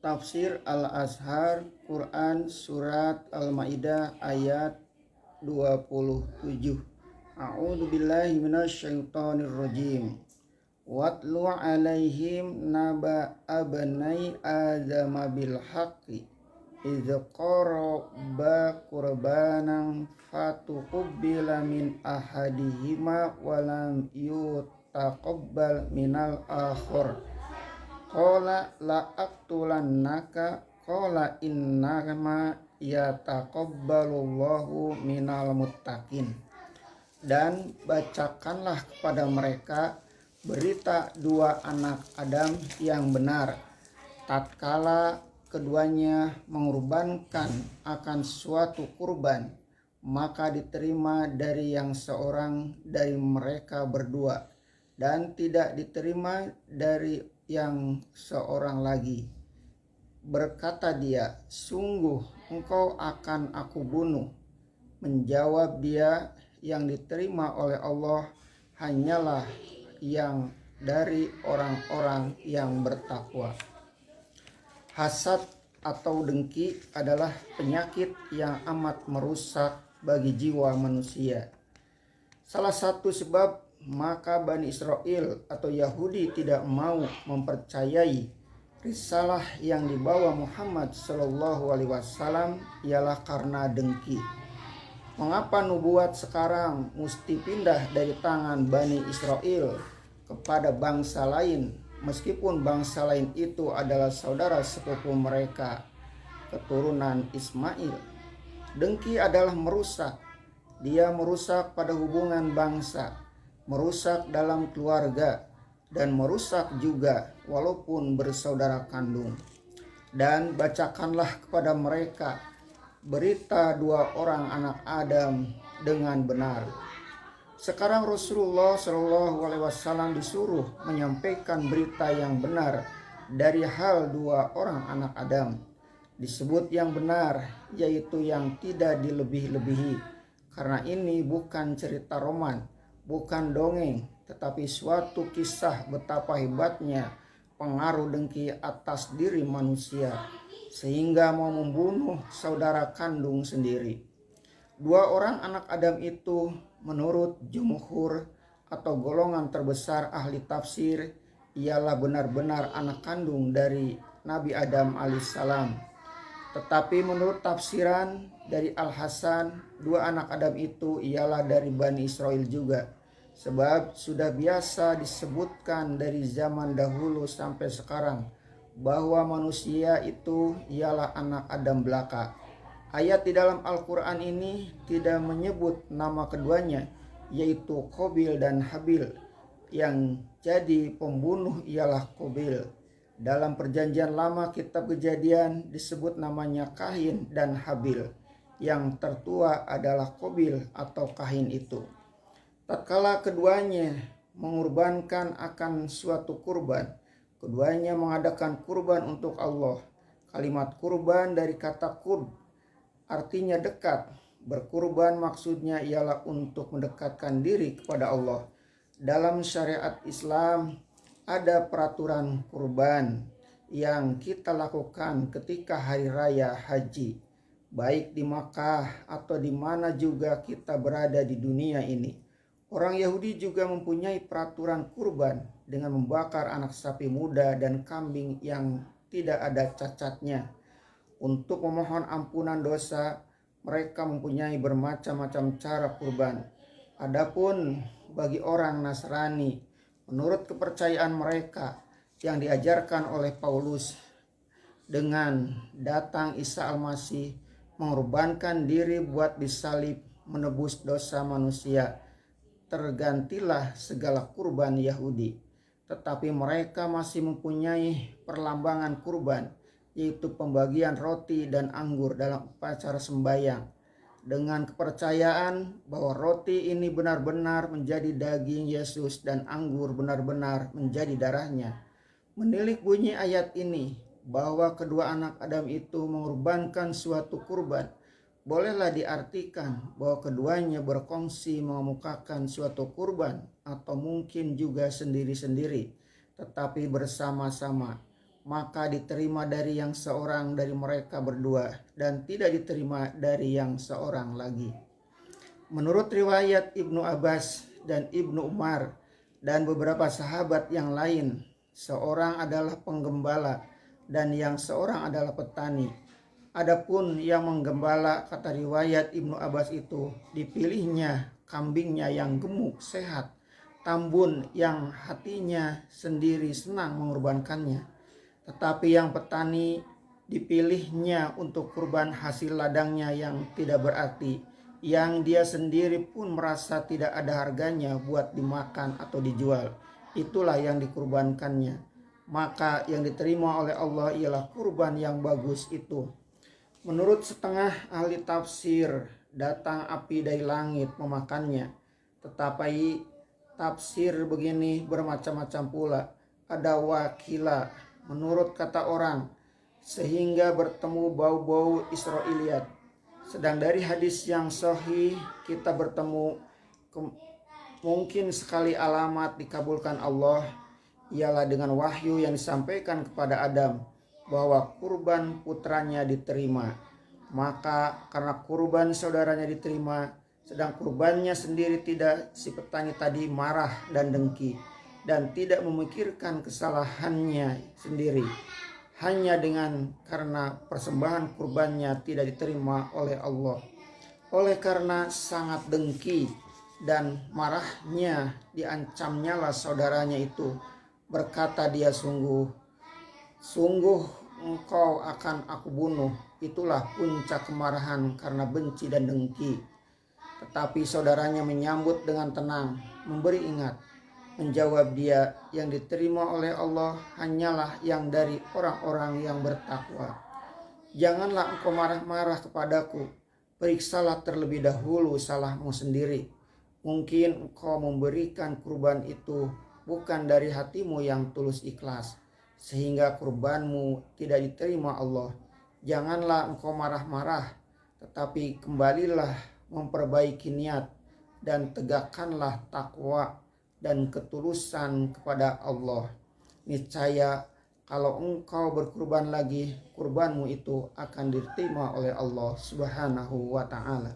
Tafsir Al-Azhar Quran Surat Al-Maidah ayat 27. A'udzu billahi minasyaitonir rajim. Watlu alaihim naba abnai Adam bil haqqi idz qaraba qurbanan fatuqbila min ahadihima walam yutaqabbal minal akhar. Qala la aqtulannaka qala innama yataqabbalullahu minal muttaqin. Dan bacakanlah kepada mereka berita dua anak Adam yang benar, tatkala keduanya mengorbankan akan suatu kurban, maka diterima dari yang seorang dari mereka berdua dan tidak diterima dari yang seorang lagi. Berkata dia, sungguh engkau akan aku bunuh. Menjawab dia, yang diterima oleh Allah hanyalah yang dari orang-orang yang bertakwa. Hasad atau dengki adalah penyakit yang amat merusak bagi jiwa manusia. Salah satu sebab maka Bani Israel atau Yahudi tidak mau mempercayai risalah yang dibawa Muhammad SAW ialah karena dengki. Mengapa nubuat sekarang mesti pindah dari tangan Bani Israel kepada bangsa lain, meskipun bangsa lain itu adalah saudara sepupu mereka, keturunan Ismail? Dengki adalah merusak. Dia merusak pada hubungan bangsa, merusak dalam keluarga, dan merusak juga walaupun bersaudara kandung. Dan bacakanlah kepada mereka berita dua orang anak Adam dengan benar. Sekarang Rasulullah SAW disuruh menyampaikan berita yang benar dari hal dua orang anak Adam. Disebut yang benar, yaitu yang tidak dilebih-lebihi, karena ini bukan cerita roman, bukan dongeng, tetapi suatu kisah betapa hebatnya pengaruh dengki atas diri manusia, sehingga mau membunuh saudara kandung sendiri. Dua orang anak Adam itu menurut jumhur atau golongan terbesar ahli tafsir ialah benar-benar anak kandung dari Nabi Adam alaihissalam. Tetapi menurut tafsiran dari Al-Hasan, dua anak Adam itu ialah dari Bani Israel juga. Sebab sudah biasa disebutkan dari zaman dahulu sampai sekarang bahwa manusia itu ialah anak Adam belaka. Ayat di dalam Al-Quran ini tidak menyebut nama keduanya, yaitu Qabil dan Habil. Yang jadi pembunuh ialah Qabil. Dalam perjanjian lama kitab Kejadian disebut namanya Kahin dan Habil. Yang tertua adalah Qabil atau Kahin itu. Tatkala keduanya mengorbankan akan suatu kurban, keduanya mengadakan kurban untuk Allah. Kalimat kurban dari kata qurb artinya dekat. Berkurban maksudnya ialah untuk mendekatkan diri kepada Allah. Dalam syariat Islam ada peraturan kurban yang kita lakukan ketika hari raya haji, baik di Makkah atau di mana juga kita berada di dunia ini. Orang Yahudi juga mempunyai peraturan kurban dengan membakar anak sapi muda dan kambing yang tidak ada cacatnya. Untuk memohon ampunan dosa, mereka mempunyai bermacam-macam cara kurban. Adapun bagi orang Nasrani, menurut kepercayaan mereka yang diajarkan oleh Paulus, dengan datang Isa Al-Masih mengorbankan diri buat disalib menebus dosa manusia, tergantilah segala kurban Yahudi. Tetapi mereka masih mempunyai perlambangan kurban, yaitu pembagian roti dan anggur dalam upacara sembahyang, dengan kepercayaan bahwa roti ini benar-benar menjadi daging Yesus dan anggur benar-benar menjadi darahnya. Menilik bunyi ayat ini bahwa kedua anak Adam itu mengorbankan suatu kurban, bolehlah diartikan bahwa keduanya berkongsi mengemukakan suatu kurban atau mungkin juga sendiri-sendiri, tetapi bersama-sama. maka diterima dari yang seorang dari mereka berdua dan tidak diterima dari yang seorang lagi. Menurut riwayat Ibnu Abbas dan Ibnu Umar dan beberapa sahabat yang lain, seorang adalah penggembala dan yang seorang adalah petani. Adapun yang menggembala, kata riwayat Ibnu Abbas itu, dipilihnya kambingnya yang gemuk, sehat, tambun yang hatinya sendiri senang mengorbankannya. Tetapi yang petani dipilihnya untuk kurban hasil ladangnya yang tidak berarti, yang dia sendiri pun merasa tidak ada harganya buat dimakan atau dijual. Itulah yang dikurbankannya. Maka yang diterima oleh Allah ialah kurban yang bagus itu. Menurut setengah ahli tafsir, datang api dari langit memakannya. Tetapi tafsir begini bermacam-macam pula. Ada wakila, menurut kata orang, sehingga bertemu bau-bau Israiliyat. Sedang dari hadis yang sahih kita bertemu mungkin sekali alamat dikabulkan Allah ialah dengan wahyu yang disampaikan kepada Adam bahwa kurban putranya diterima. Maka karena kurban saudaranya diterima, sedang kurbannya sendiri tidak, si petani tadi marah dan dengki dan tidak memikirkan kesalahannya sendiri. Hanya karena persembahan kurbannya tidak diterima oleh Allah. Oleh karena sangat dengki dan marahnya, diancamnya lah saudaranya itu. Berkata dia, sungguh engkau akan aku bunuh. Itulah puncak kemarahan karena benci dan dengki. Tetapi saudaranya menyambut dengan tenang, memberi ingat. Menjawab dia, yang diterima oleh Allah hanyalah yang dari orang-orang yang bertakwa. Janganlah engkau marah-marah kepadaku. Periksalah terlebih dahulu salahmu sendiri. Mungkin engkau memberikan kurban itu bukan dari hatimu yang tulus ikhlas, sehingga kurbanmu tidak diterima Allah. Janganlah engkau marah-marah, tetapi kembalilah memperbaiki niat dan tegakkanlah takwa dan ketulusan kepada Allah. Niscaya kalau engkau berkurban lagi, kurbanmu itu akan diterima oleh Allah Subhanahu wa ta'ala.